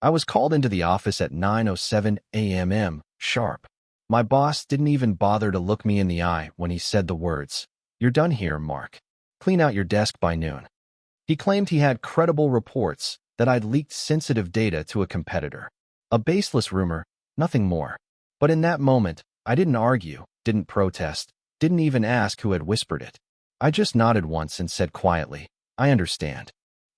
I was called into the office at 9:07 a.m. sharp. My boss didn't even bother to look me in the eye when he said the words, "You're done here, Mark. Clean out your desk by noon." He claimed he had credible reports that I'd leaked sensitive data to a competitor. A baseless rumor, nothing more. But in that moment, I didn't argue, didn't protest, didn't even ask who had whispered it. I just nodded once and said quietly, "I understand."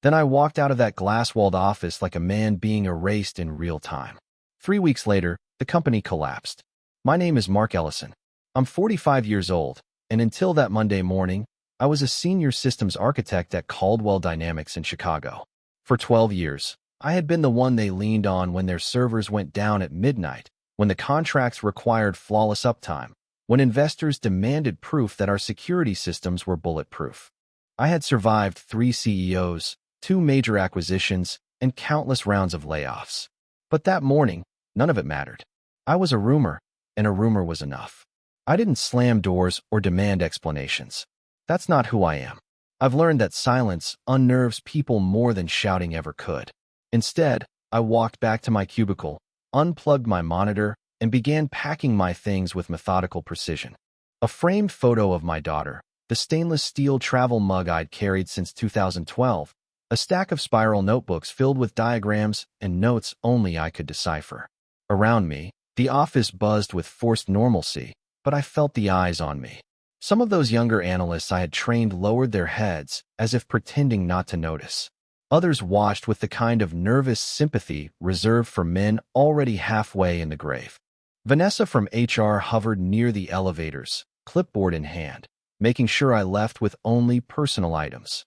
Then I walked out of that glass-walled office like a man being erased in real time. 3 weeks later, the company collapsed. My name is Mark Ellison. I'm 45 years old, and until that Monday morning, I was a senior systems architect at Caldwell Dynamics in Chicago. For 12 years, I had been the one they leaned on when their servers went down at midnight, when the contracts required flawless uptime, when investors demanded proof that our security systems were bulletproof. I had survived 3 CEOs, 2 major acquisitions, and countless rounds of layoffs. But that morning, none of it mattered. I was a rumor, and a rumor was enough. I didn't slam doors or demand explanations. That's not who I am. I've learned that silence unnerves people more than shouting ever could. Instead, I walked back to my cubicle, unplugged my monitor, and began packing my things with methodical precision. A framed photo of my daughter, the stainless steel travel mug I'd carried since 2012, a stack of spiral notebooks filled with diagrams and notes only I could decipher. Around me, the office buzzed with forced normalcy, but I felt the eyes on me. Some of those younger analysts I had trained lowered their heads, as if pretending not to notice. Others watched with the kind of nervous sympathy reserved for men already halfway in the grave. Vanessa from HR hovered near the elevators, clipboard in hand, making sure I left with only personal items.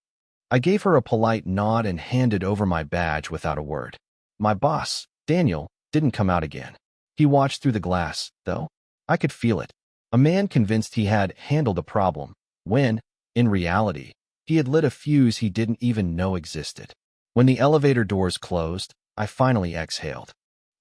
I gave her a polite nod and handed over my badge without a word. My boss, Daniel, didn't come out again. He watched through the glass, though. I could feel it. A man convinced he had handled a problem, when, in reality, he had lit a fuse he didn't even know existed. When the elevator doors closed, I finally exhaled.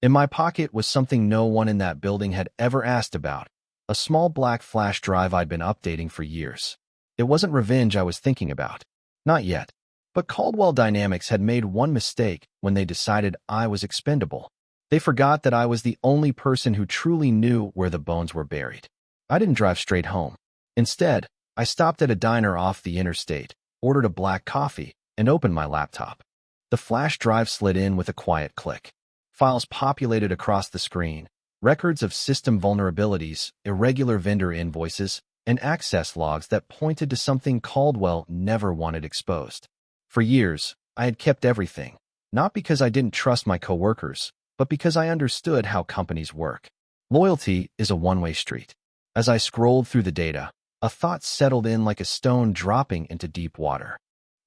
In my pocket was something no one in that building had ever asked about, a small black flash drive I'd been updating for years. It wasn't revenge I was thinking about. Not yet. But Caldwell Dynamics had made one mistake when they decided I was expendable. They forgot that I was the only person who truly knew where the bones were buried. I didn't drive straight home. Instead, I stopped at a diner off the interstate, ordered a black coffee, and opened my laptop. The flash drive slid in with a quiet click. Files populated across the screen, records of system vulnerabilities, irregular vendor invoices, and access logs that pointed to something Caldwell never wanted exposed. For years, I had kept everything, not because I didn't trust my coworkers, but because I understood how companies work. Loyalty is a one-way street. As I scrolled through the data, a thought settled in like a stone dropping into deep water.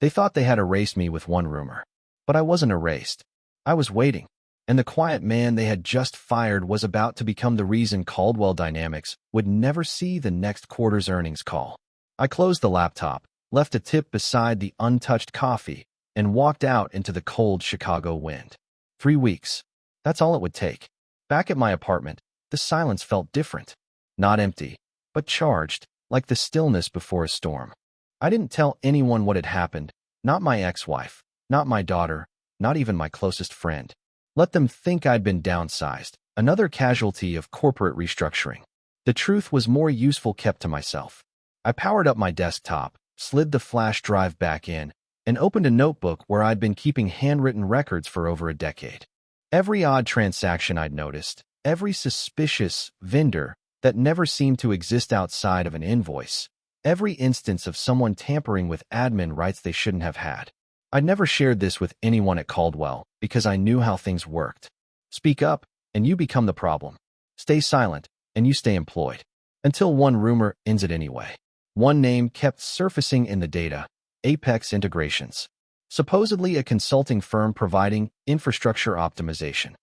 They thought they had erased me with one rumor. But I wasn't erased. I was waiting. And the quiet man they had just fired was about to become the reason Caldwell Dynamics would never see the next quarter's earnings call. I closed the laptop, left a tip beside the untouched coffee, and walked out into the cold Chicago wind. 3 weeks. That's all it would take. Back at my apartment, the silence felt different. Not empty, but charged, like the stillness before a storm. I didn't tell anyone what had happened, not my ex-wife, not my daughter, not even my closest friend. Let them think I'd been downsized, another casualty of corporate restructuring. The truth was more useful kept to myself. I powered up my desktop, slid the flash drive back in, and opened a notebook where I'd been keeping handwritten records for over a decade. Every odd transaction I'd noticed, every suspicious vendor that never seemed to exist outside of an invoice, every instance of someone tampering with admin rights they shouldn't have had. I'd never shared this with anyone at Caldwell because I knew how things worked. Speak up, and you become the problem. Stay silent, and you stay employed. Until one rumor ends it anyway. One name kept surfacing in the data: Apex Integrations. Supposedly a consulting firm providing infrastructure optimization.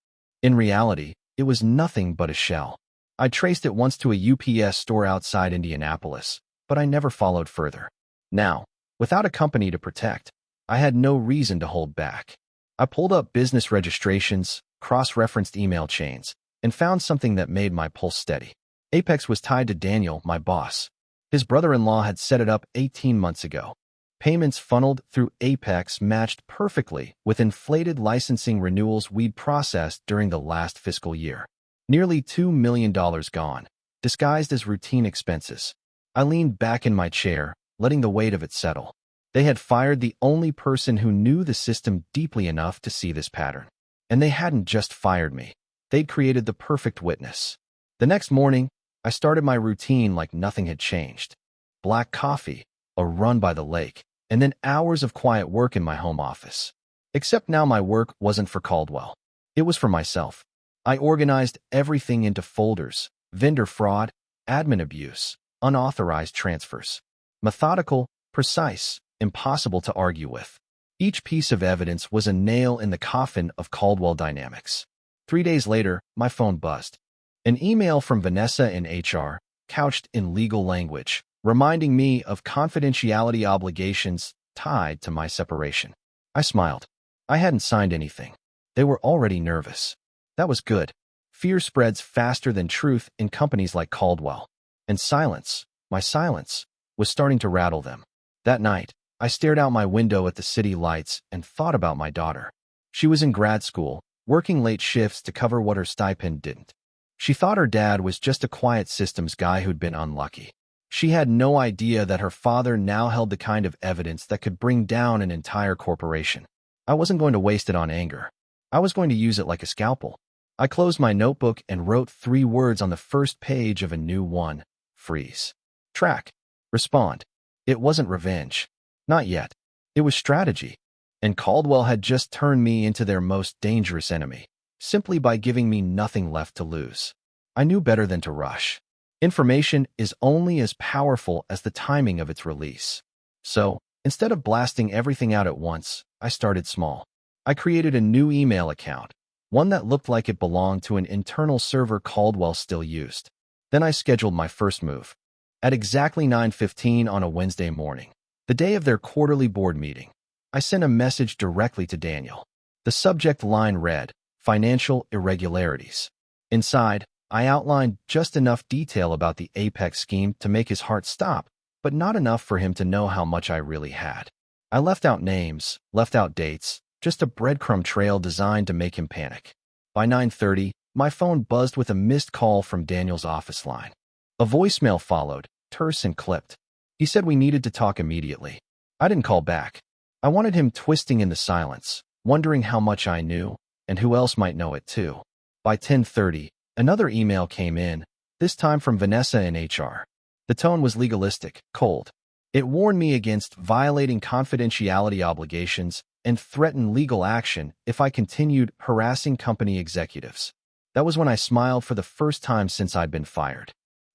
In reality, it was nothing but a shell. I traced it once to a UPS store outside Indianapolis, but I never followed further. Now, without a company to protect, I had no reason to hold back. I pulled up business registrations, cross-referenced email chains, and found something that made my pulse steady. Apex was tied to Daniel, my boss. His brother-in-law had set it up 18 months ago. Payments funneled through Apex matched perfectly with inflated licensing renewals we'd processed during the last fiscal year. Nearly $2 million gone, disguised as routine expenses. I leaned back in my chair, letting the weight of it settle. They had fired the only person who knew the system deeply enough to see this pattern. And they hadn't just fired me. They'd created the perfect witness. The next morning, I started my routine like nothing had changed. Black coffee, a run by the lake, and then hours of quiet work in my home office. Except now my work wasn't for Caldwell. It was for myself. I organized everything into folders: vendor fraud, admin abuse, unauthorized transfers. Methodical, precise, impossible to argue with. Each piece of evidence was a nail in the coffin of Caldwell Dynamics. 3 days later, my phone buzzed. An email from Vanessa in HR, couched in legal language, reminding me of confidentiality obligations tied to my separation. I smiled. I hadn't signed anything. They were already nervous. That was good. Fear spreads faster than truth in companies like Caldwell. And silence, my silence, was starting to rattle them. That night, I stared out my window at the city lights and thought about my daughter. She was in grad school, working late shifts to cover what her stipend didn't. She thought her dad was just a quiet systems guy who'd been unlucky. She had no idea that her father now held the kind of evidence that could bring down an entire corporation. I wasn't going to waste it on anger. I was going to use it like a scalpel. I closed my notebook and wrote 3 words on the first page of a new one: freeze. Track. Respond. It wasn't revenge. Not yet. It was strategy. And Caldwell had just turned me into their most dangerous enemy, simply by giving me nothing left to lose. I knew better than to rush. Information is only as powerful as the timing of its release. So, instead of blasting everything out at once, I started small. I created a new email account, one that looked like it belonged to an internal server Caldwell still used. Then I scheduled my first move. At exactly 9:15 on a Wednesday morning, the day of their quarterly board meeting, I sent a message directly to Daniel. The subject line read, "Financial irregularities." Inside, I outlined just enough detail about the Apex scheme to make his heart stop, but not enough for him to know how much I really had. I left out names, left out dates, just a breadcrumb trail designed to make him panic. By 9:30, my phone buzzed with a missed call from Daniel's office line. A voicemail followed, terse and clipped. He said we needed to talk immediately. I didn't call back. I wanted him twisting in the silence, wondering how much I knew, and who else might know it too. By 10:30, another email came in, this time from Vanessa in HR. The tone was legalistic, cold. It warned me against violating confidentiality obligations and threatened legal action if I continued harassing company executives. That was when I smiled for the first time since I'd been fired.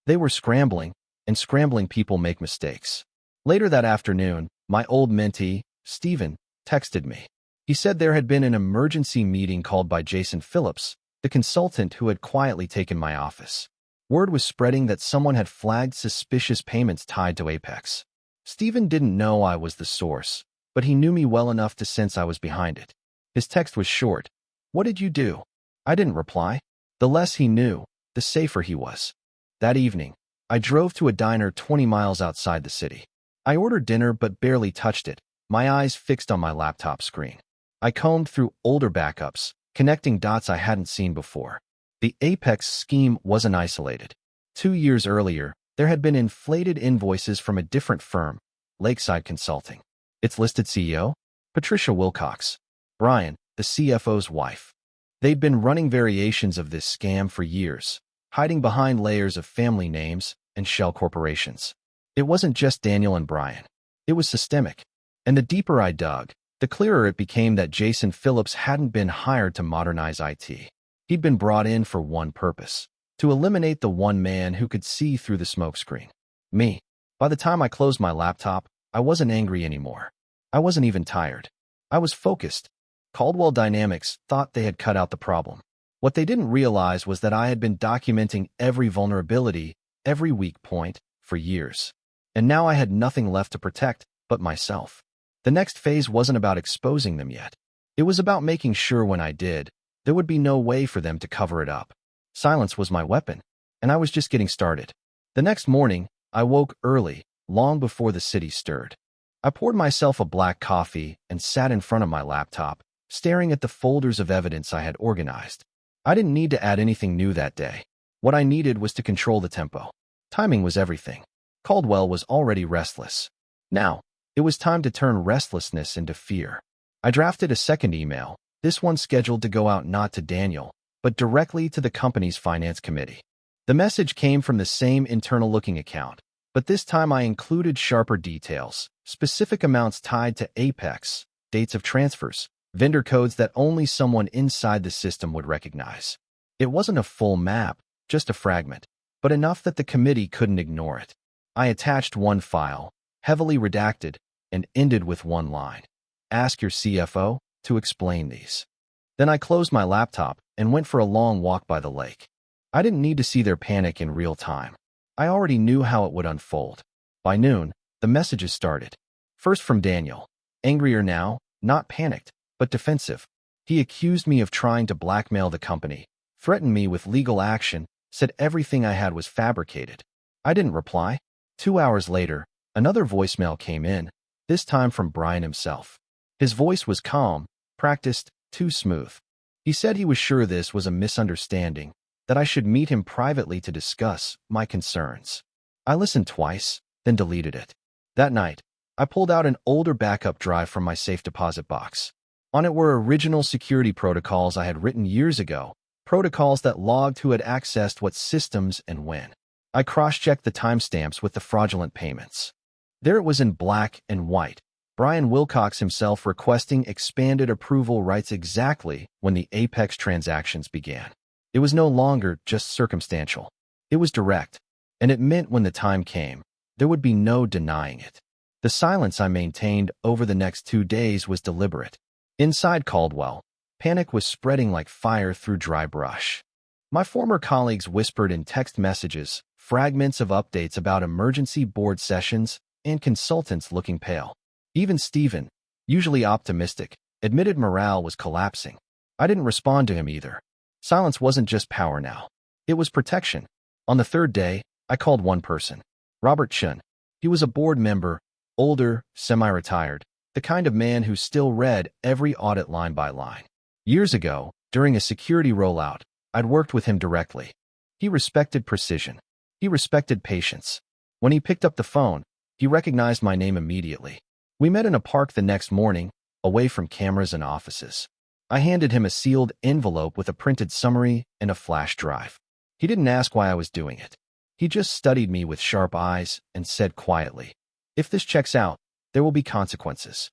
They were scrambling, and scrambling people make mistakes. Later that afternoon, my old mentee, Steven, texted me. He said there had been an emergency meeting called by Jason Phillips, the consultant who had quietly taken my office. Word was spreading that someone had flagged suspicious payments tied to Apex. Steven didn't know I was the source, but he knew me well enough to sense I was behind it. His text was short. "What did you do?" I didn't reply. The less he knew, the safer he was. That evening, I drove to a diner 20 miles outside the city. I ordered dinner but barely touched it, my eyes fixed on my laptop screen. I combed through older backups, connecting dots I hadn't seen before. The Apex scheme wasn't isolated. 2 years earlier, there had been inflated invoices from a different firm, Lakeside Consulting. Its listed CEO? Patricia Wilcox. Brian, the CFO's wife. They'd been running variations of this scam for years, hiding behind layers of family names and shell corporations. It wasn't just Daniel and Brian. It was systemic. And the deeper I dug, the clearer it became that Jason Phillips hadn't been hired to modernize IT. He'd been brought in for one purpose: to eliminate the one man who could see through the smokescreen. Me. By the time I closed my laptop, I wasn't angry anymore. I wasn't even tired. I was focused. Caldwell Dynamics thought they had cut out the problem. What they didn't realize was that I had been documenting every vulnerability, every weak point, for years. And now I had nothing left to protect but myself. The next phase wasn't about exposing them yet. It was about making sure when I did, there would be no way for them to cover it up. Silence was my weapon, and I was just getting started. The next morning, I woke early, long before the city stirred. I poured myself a black coffee and sat in front of my laptop, staring at the folders of evidence I had organized. I didn't need to add anything new that day. What I needed was to control the tempo. Timing was everything. Caldwell was already restless. Now, it was time to turn restlessness into fear. I drafted a second email, this one scheduled to go out not to Daniel, but directly to the company's finance committee. The message came from the same internal-looking account, but this time I included sharper details, specific amounts tied to Apex, dates of transfers, vendor codes that only someone inside the system would recognize. It wasn't a full map, just a fragment, but enough that the committee couldn't ignore it. I attached one file, heavily redacted, and ended with one line. Ask your CFO to explain these. Then I closed my laptop and went for a long walk by the lake. I didn't need to see their panic in real time. I already knew how it would unfold. By noon, the messages started. First from Daniel. Angrier now, not panicked, but defensive. He accused me of trying to blackmail the company, threatened me with legal action, said everything I had was fabricated. I didn't reply. 2 hours later, another voicemail came in, this time from Brian himself. His voice was calm, practiced, too smooth. He said he was sure this was a misunderstanding, that I should meet him privately to discuss my concerns. I listened twice, then deleted it. That night, I pulled out an older backup drive from my safe deposit box. On it were original security protocols I had written years ago, protocols that logged who had accessed what systems and when. I cross-checked the timestamps with the fraudulent payments. There it was in black and white. Brian Wilcox himself requesting expanded approval rights exactly when the Apex transactions began. It was no longer just circumstantial. It was direct, and it meant when the time came, there would be no denying it. The silence I maintained over the next 2 days was deliberate. Inside Caldwell, panic was spreading like fire through dry brush. My former colleagues whispered in text messages, fragments of updates about emergency board sessions, and consultants looking pale. Even Stephen, usually optimistic, admitted morale was collapsing. I didn't respond to him either. Silence wasn't just power now. It was protection. On the third day, I called one person. Robert Chun. He was a board member, older, semi-retired, the kind of man who still read every audit line by line. Years ago, during a security rollout, I'd worked with him directly. He respected precision. He respected patience. When he picked up the phone, he recognized my name immediately. We met in a park the next morning, away from cameras and offices. I handed him a sealed envelope with a printed summary and a flash drive. He didn't ask why I was doing it. He just studied me with sharp eyes and said quietly, "If this checks out, there will be consequences."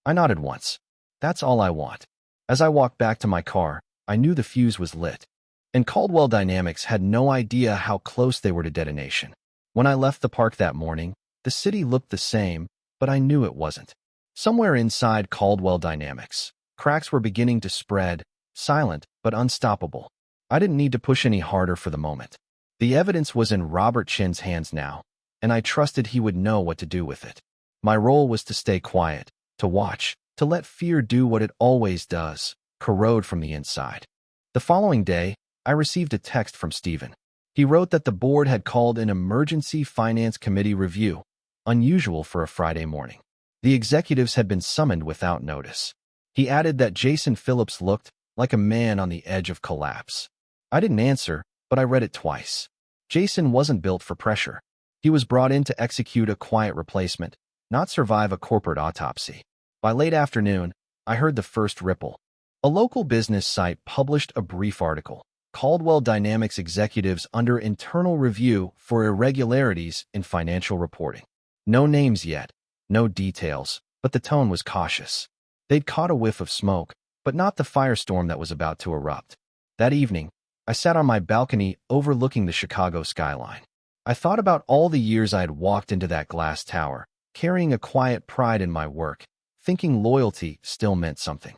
I nodded once. That's all I want. As I walked back to my car, I knew the fuse was lit. And Caldwell Dynamics had no idea how close they were to detonation. When I left the park that morning, the city looked the same, but I knew it wasn't. Somewhere inside Caldwell Dynamics, cracks were beginning to spread, silent but unstoppable. I didn't need to push any harder for the moment. The evidence was in Robert Chin's hands now, and I trusted he would know what to do with it. My role was to stay quiet, to watch, to let fear do what it always does, corrode from the inside. The following day, I received a text from Stephen. He wrote that the board had called an emergency finance committee review, unusual for a Friday morning. The executives had been summoned without notice. He added that Jason Phillips looked like a man on the edge of collapse. I didn't answer, but I read it twice. Jason wasn't built for pressure. He was brought in to execute a quiet replacement, not survive a corporate autopsy. By late afternoon, I heard the first ripple. A local business site published a brief article, Caldwell Dynamics executives under internal review for irregularities in financial reporting. No names yet, no details, but the tone was cautious. They'd caught a whiff of smoke, but not the firestorm that was about to erupt. That evening, I sat on my balcony overlooking the Chicago skyline. I thought about all the years I had walked into that glass tower, carrying a quiet pride in my work, thinking loyalty still meant something.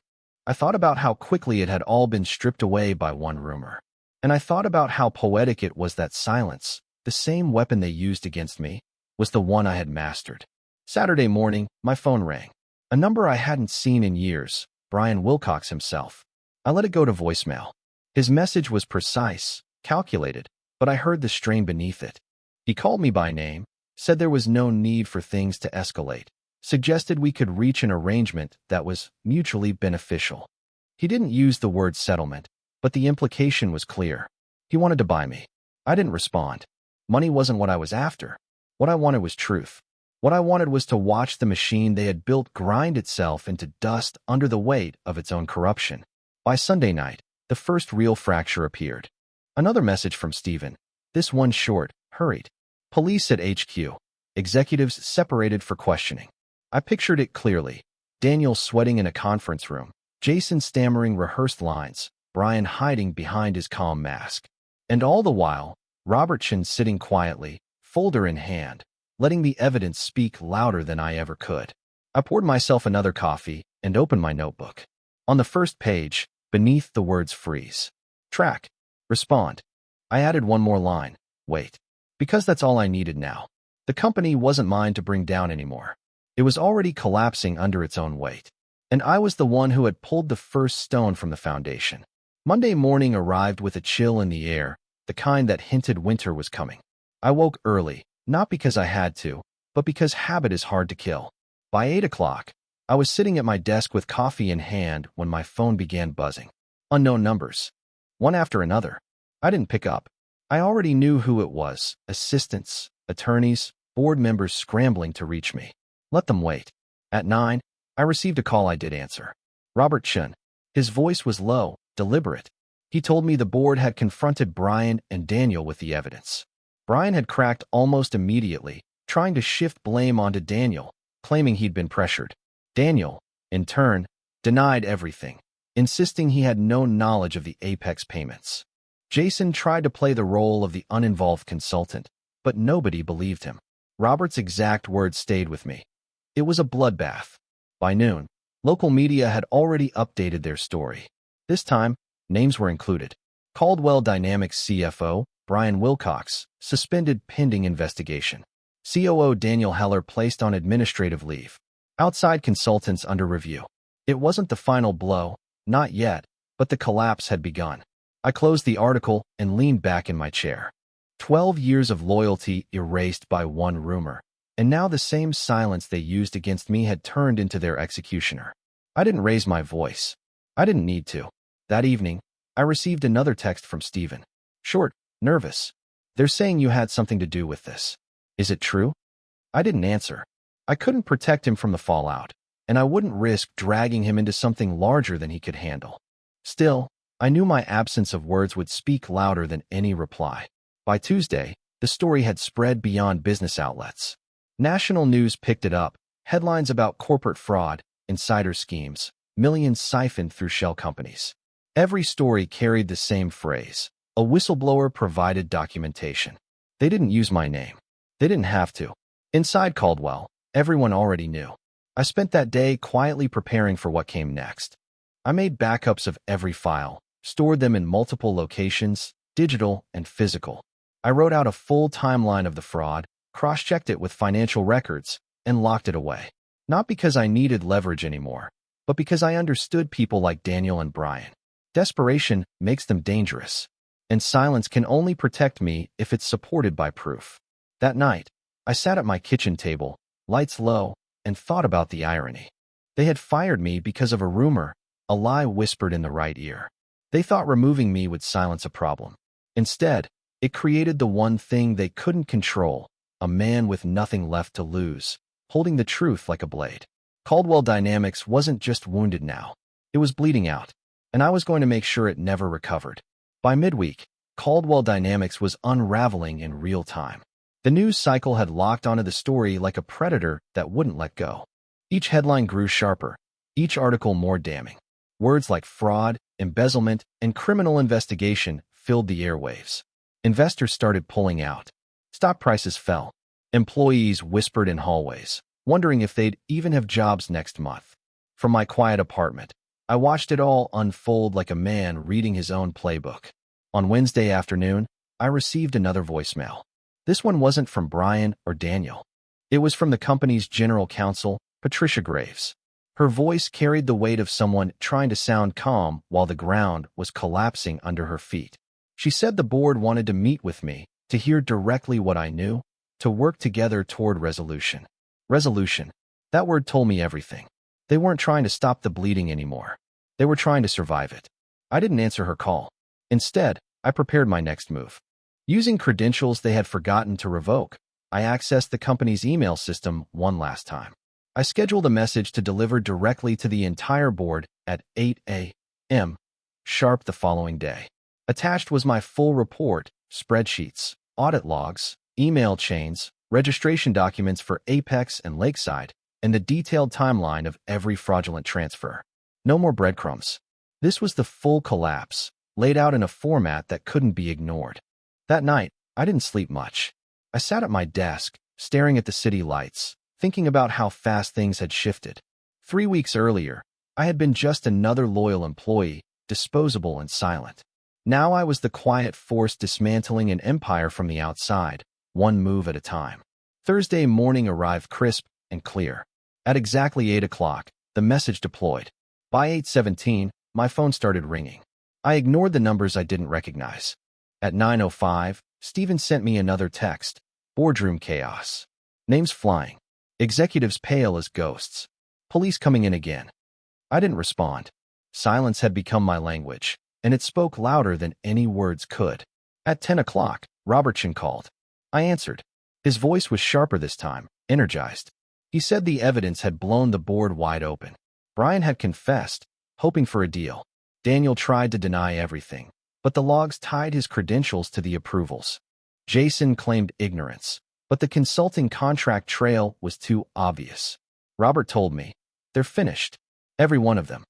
I thought about how quickly it had all been stripped away by one rumor. And I thought about how poetic it was that silence, the same weapon they used against me, was the one I had mastered. Saturday morning, my phone rang. A number I hadn't seen in years, Brian Wilcox himself. I let it go to voicemail. His message was precise, calculated, but I heard the strain beneath it. He called me by name, said there was no need for things to escalate, suggested we could reach an arrangement that was mutually beneficial. He didn't use the word settlement, but the implication was clear. He wanted to buy me. I didn't respond. Money wasn't what I was after. What I wanted was truth. What I wanted was to watch the machine they had built grind itself into dust under the weight of its own corruption. By Sunday night, the first real fracture appeared. Another message from Stephen. This one short, hurried. Police at HQ. Executives separated for questioning. I pictured it clearly. Daniel sweating in a conference room. Jason stammering rehearsed lines. Brian hiding behind his calm mask. And all the while, Robertson sitting quietly, folder in hand, letting the evidence speak louder than I ever could. I poured myself another coffee and opened my notebook. On the first page, beneath the words freeze. Track. Respond. I added one more line. Wait. Because that's all I needed now. The company wasn't mine to bring down anymore. It was already collapsing under its own weight. And I was the one who had pulled the first stone from the foundation. Monday morning arrived with a chill in the air, the kind that hinted winter was coming. I woke early, not because I had to, but because habit is hard to kill. By 8 o'clock, I was sitting at my desk with coffee in hand when my phone began buzzing. Unknown numbers. One after another. I didn't pick up. I already knew who it was. Assistants, attorneys, board members scrambling to reach me. Let them wait. At 9, I received a call I did answer. Robert Chun. His voice was low, deliberate. He told me the board had confronted Brian and Daniel with the evidence. Brian had cracked almost immediately, trying to shift blame onto Daniel, claiming he'd been pressured. Daniel, in turn, denied everything, insisting he had no knowledge of the Apex payments. Jason tried to play the role of the uninvolved consultant, but nobody believed him. Robert's exact words stayed with me. It was a bloodbath. By noon, local media had already updated their story. This time, names were included. Caldwell Dynamics CFO, Brian Wilcox, suspended pending investigation. COO Daniel Heller placed on administrative leave. Outside consultants under review. It wasn't the final blow, not yet, but the collapse had begun. I closed the article and leaned back in my chair. 12 years of loyalty erased by one rumor, and now the same silence they used against me had turned into their executioner. I didn't raise my voice. I didn't need to. That evening, I received another text from Stephen. Short, nervous. They're saying you had something to do with this. Is it true? I didn't answer. I couldn't protect him from the fallout, and I wouldn't risk dragging him into something larger than he could handle. Still, I knew my absence of words would speak louder than any reply. By Tuesday, the story had spread beyond business outlets. National news picked it up, headlines about corporate fraud, insider schemes, millions siphoned through shell companies. Every story carried the same phrase. A whistleblower provided documentation. They didn't use my name. They didn't have to. Inside Caldwell, everyone already knew. I spent that day quietly preparing for what came next. I made backups of every file, stored them in multiple locations, digital and physical. I wrote out a full timeline of the fraud, cross-checked it with financial records, and locked it away. Not because I needed leverage anymore, but because I understood people like Daniel and Brian. Desperation makes them dangerous, and silence can only protect me if it's supported by proof. That night, I sat at my kitchen table, lights low, and thought about the irony. They had fired me because of a rumor, a lie whispered in the right ear. They thought removing me would silence a problem. Instead, it created the one thing they couldn't control, a man with nothing left to lose, holding the truth like a blade. Caldwell Dynamics wasn't just wounded now. It was bleeding out, and I was going to make sure it never recovered. By midweek, Caldwell Dynamics was unraveling in real time. The news cycle had locked onto the story like a predator that wouldn't let go. Each headline grew sharper, each article more damning. Words like fraud, embezzlement, and criminal investigation filled the airwaves. Investors started pulling out. Stock prices fell. Employees whispered in hallways, wondering if they'd even have jobs next month. From my quiet apartment, I watched it all unfold like a man reading his own playbook. On Wednesday afternoon, I received another voicemail. This one wasn't from Brian or Daniel. It was from the company's general counsel, Patricia Graves. Her voice carried the weight of someone trying to sound calm while the ground was collapsing under her feet. She said the board wanted to meet with me, to hear directly what I knew, to work together toward resolution. Resolution. That word told me everything. They weren't trying to stop the bleeding anymore. They were trying to survive it. I didn't answer her call. Instead, I prepared my next move. Using credentials they had forgotten to revoke, I accessed the company's email system one last time. I scheduled a message to deliver directly to the entire board at 8 a.m. sharp the following day. Attached was my full report, spreadsheets, audit logs, email chains, registration documents for Apex and Lakeside, and the detailed timeline of every fraudulent transfer. No more breadcrumbs. This was the full collapse, laid out in a format that couldn't be ignored. That night, I didn't sleep much. I sat at my desk, staring at the city lights, thinking about how fast things had shifted. 3 weeks earlier, I had been just another loyal employee, disposable and silent. Now I was the quiet force dismantling an empire from the outside, one move at a time. Thursday morning arrived crisp and clear. At exactly 8 o'clock, the message deployed. By 8:17, my phone started ringing. I ignored the numbers I didn't recognize. At 9:05, Steven sent me another text. Boardroom chaos. Names flying. Executives pale as ghosts. Police coming in again. I didn't respond. Silence had become my language, and it spoke louder than any words could. At 10 o'clock, Robertson called. I answered. His voice was sharper this time, energized. He said the evidence had blown the board wide open. Brian had confessed, hoping for a deal. Daniel tried to deny everything, but the logs tied his credentials to the approvals. Jason claimed ignorance, but the consulting contract trail was too obvious. Robert told me, they're finished. Every one of them.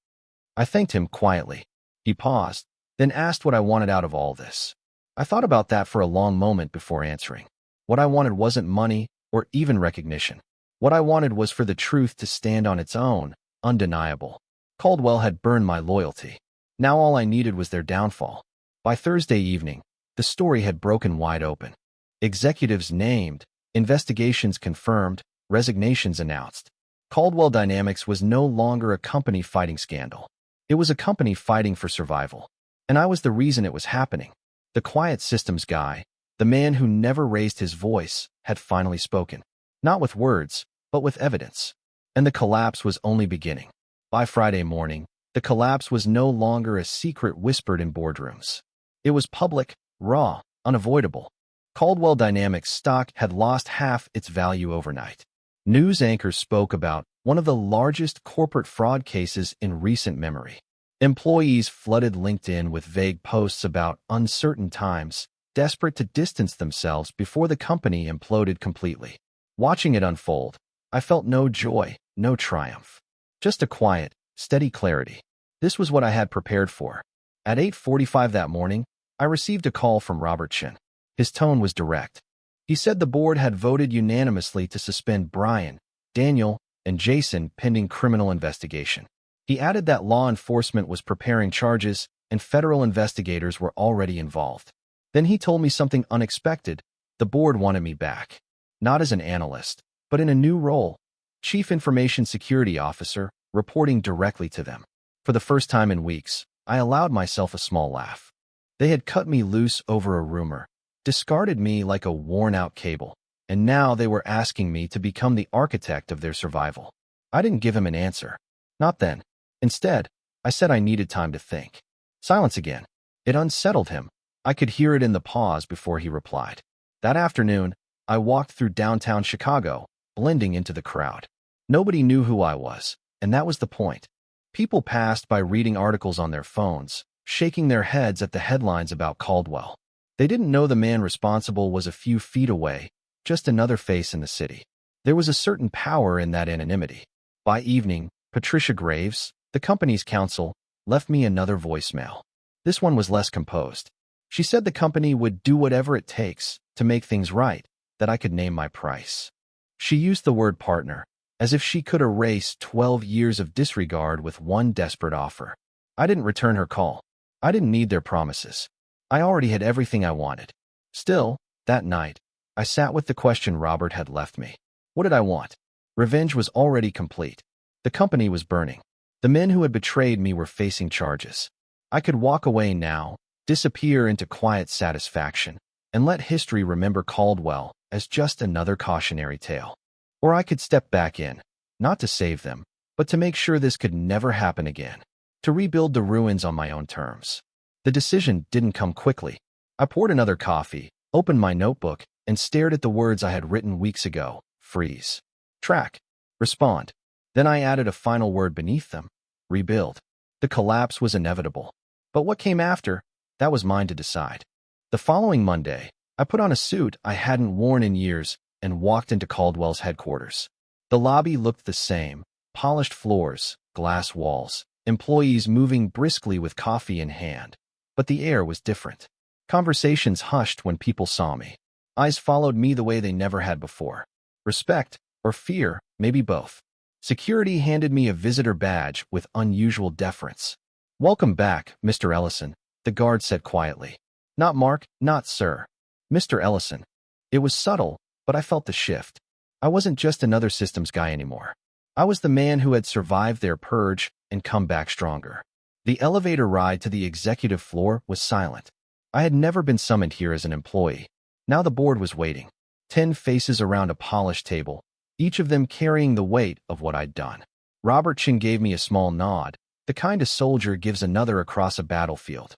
I thanked him quietly. He paused, then asked what I wanted out of all this. I thought about that for a long moment before answering. What I wanted wasn't money or even recognition. What I wanted was for the truth to stand on its own, undeniable. Caldwell had burned my loyalty. Now all I needed was their downfall. By Thursday evening, the story had broken wide open. Executives named, investigations confirmed, resignations announced. Caldwell Dynamics was no longer a company fighting scandal. It was a company fighting for survival. And I was the reason it was happening. The quiet systems guy, the man who never raised his voice, had finally spoken. Not with words, but with evidence. And the collapse was only beginning. By Friday morning, the collapse was no longer a secret whispered in boardrooms. It was public, raw, unavoidable. Caldwell Dynamics stock had lost half its value overnight. News anchors spoke about one of the largest corporate fraud cases in recent memory. Employees flooded LinkedIn with vague posts about uncertain times, desperate to distance themselves before the company imploded completely. Watching it unfold, I felt no joy, no triumph. Just a quiet, steady clarity. This was what I had prepared for. At 8:45 that morning, I received a call from Robert Chin. His tone was direct. He said the board had voted unanimously to suspend Brian, Daniel, and Jason pending criminal investigation. He added that law enforcement was preparing charges and federal investigators were already involved. Then he told me something unexpected. The board wanted me back. Not as an analyst, but in a new role. Chief Information Security Officer, reporting directly to them. For the first time in weeks, I allowed myself a small laugh. They had cut me loose over a rumor, discarded me like a worn-out cable, and now they were asking me to become the architect of their survival. I didn't give him an answer. Not then. Instead, I said I needed time to think. Silence again. It unsettled him. I could hear it in the pause before he replied. That afternoon, I walked through downtown Chicago, blending into the crowd. Nobody knew who I was, and that was the point. People passed by reading articles on their phones, shaking their heads at the headlines about Caldwell. They didn't know the man responsible was a few feet away, just another face in the city. There was a certain power in that anonymity. By evening, Patricia Graves, the company's counsel, left me another voicemail. This one was less composed. She said the company would do whatever it takes to make things right, that I could name my price. She used the word partner, as if she could erase 12 years of disregard with one desperate offer. I didn't return her call. I didn't need their promises. I already had everything I wanted. Still, that night, I sat with the question Robert had left me. What did I want? Revenge was already complete. The company was burning. The men who had betrayed me were facing charges. I could walk away now, disappear into quiet satisfaction, and let history remember Caldwell as just another cautionary tale. Or I could step back in, not to save them, but to make sure this could never happen again, to rebuild the ruins on my own terms. The decision didn't come quickly. I poured another coffee, opened my notebook, and stared at the words I had written weeks ago: freeze, track, respond. Then I added a final word beneath them: rebuild. The collapse was inevitable. But what came after, that was mine to decide. The following Monday, I put on a suit I hadn't worn in years and walked into Caldwell's headquarters. The lobby looked the same: polished floors, glass walls, employees moving briskly with coffee in hand. But the air was different. Conversations hushed when people saw me. Eyes followed me the way they never had before. Respect, or fear, maybe both. Security handed me a visitor badge with unusual deference. "Welcome back, Mr. Ellison," the guard said quietly. "Not Mark, not sir. Mr. Ellison." It was subtle, but I felt the shift. I wasn't just another systems guy anymore. I was the man who had survived their purge and come back stronger. The elevator ride to the executive floor was silent. I had never been summoned here as an employee. Now the board was waiting. 10 faces around a polished table, each of them carrying the weight of what I'd done. Robert Chin gave me a small nod, the kind a soldier gives another across a battlefield.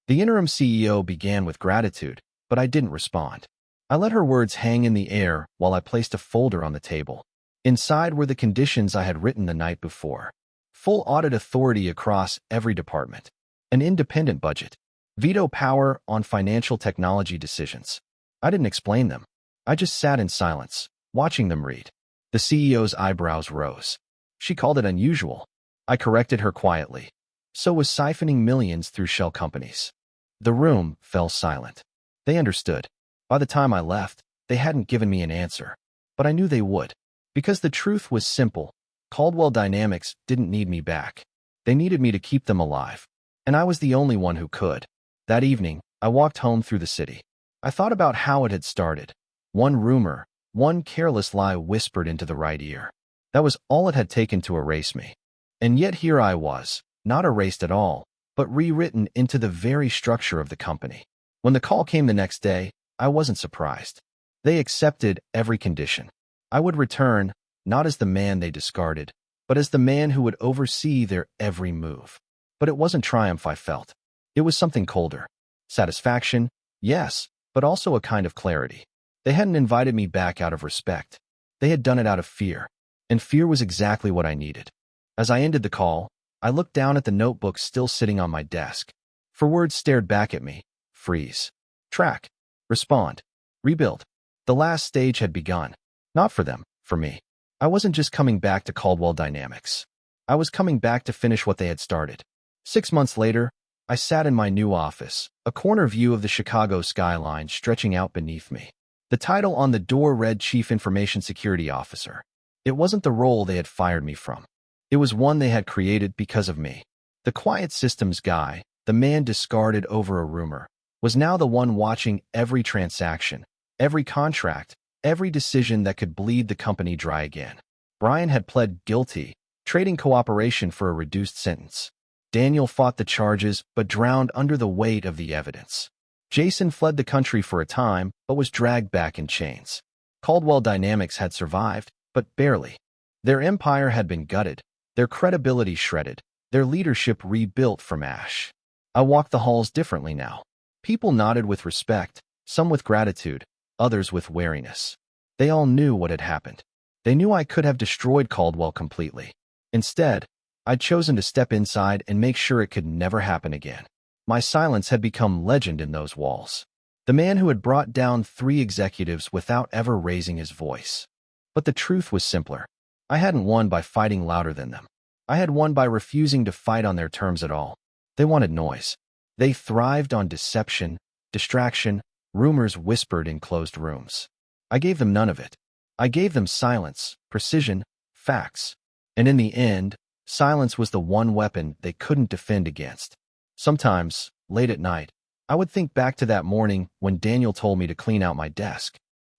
The interim CEO began with gratitude, but I didn't respond. I let her words hang in the air while I placed a folder on the table. Inside were the conditions I had written the night before. Full audit authority across every department. An independent budget. Veto power on financial technology decisions. I didn't explain them. I just sat in silence, watching them read. The CEO's eyebrows rose. She called it unusual. I corrected her quietly. So was siphoning millions through shell companies. The room fell silent. They understood. By the time I left, they hadn't given me an answer. But I knew they would. Because the truth was simple. Caldwell Dynamics didn't need me back. They needed me to keep them alive. And I was the only one who could. That evening, I walked home through the city. I thought about how it had started. One rumor, one careless lie whispered into the right ear. That was all it had taken to erase me. And yet here I was, not erased at all, but rewritten into the very structure of the company. When the call came the next day, I wasn't surprised. They accepted every condition. I would return, not as the man they discarded, but as the man who would oversee their every move. But it wasn't triumph I felt. It was something colder. Satisfaction, yes, but also a kind of clarity. They hadn't invited me back out of respect. They had done it out of fear. And fear was exactly what I needed. As I ended the call, I looked down at the notebook still sitting on my desk. 4 words stared back at me: freeze, track, respond, rebuild. The last stage had begun. Not for them, for me. I wasn't just coming back to Caldwell Dynamics. I was coming back to finish what they had started. 6 months later, I sat in my new office, a corner view of the Chicago skyline stretching out beneath me. The title on the door read Chief Information Security Officer. It wasn't the role they had fired me from. It was one they had created because of me. The quiet systems guy, the man discarded over a rumor, was now the one watching every transaction, every contract, every decision that could bleed the company dry again. Brian had pled guilty, trading cooperation for a reduced sentence. Daniel fought the charges but drowned under the weight of the evidence. Jason fled the country for a time but was dragged back in chains. Caldwell Dynamics had survived, but barely. Their empire had been gutted, their credibility shredded, their leadership rebuilt from ash. I walked the halls differently now. People nodded with respect, some with gratitude, others with wariness. They all knew what had happened. They knew I could have destroyed Caldwell completely. Instead, I'd chosen to step inside and make sure it could never happen again. My silence had become legend in those walls. The man who had brought down 3 executives without ever raising his voice. But the truth was simpler. I hadn't won by fighting louder than them. I had won by refusing to fight on their terms at all. They wanted noise. They thrived on deception, distraction, rumors whispered in closed rooms. I gave them none of it. I gave them silence, precision, facts. And in the end, silence was the one weapon they couldn't defend against. Sometimes, late at night, I would think back to that morning when Daniel told me to clean out my desk.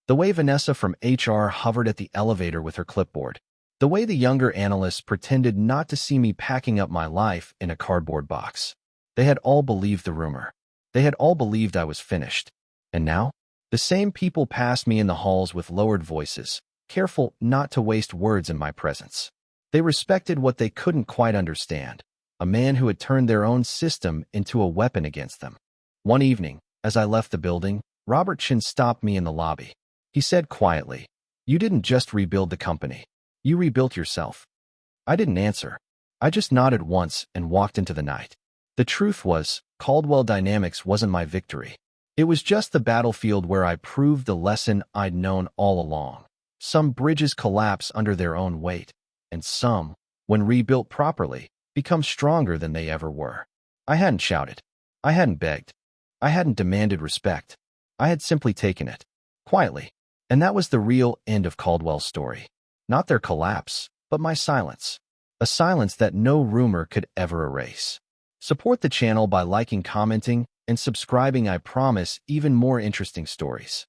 The way Vanessa from HR hovered at the elevator with her clipboard. The way the younger analysts pretended not to see me packing up my life in a cardboard box. They had all believed the rumor. They had all believed I was finished. And now, the same people passed me in the halls with lowered voices, careful not to waste words in my presence. They respected what they couldn't quite understand, a man who had turned their own system into a weapon against them. One evening, as I left the building, Robert Chin stopped me in the lobby. He said quietly, "You didn't just rebuild the company. You rebuilt yourself." I didn't answer. I just nodded once and walked into the night. The truth was, Caldwell Dynamics wasn't my victory. It was just the battlefield where I proved the lesson I'd known all along. Some bridges collapse under their own weight, and some, when rebuilt properly, become stronger than they ever were. I hadn't shouted. I hadn't begged. I hadn't demanded respect. I had simply taken it, quietly. And that was the real end of Caldwell's story. Not their collapse, but my silence. A silence that no rumor could ever erase. Support the channel by liking, commenting, and subscribing. I promise even more interesting stories.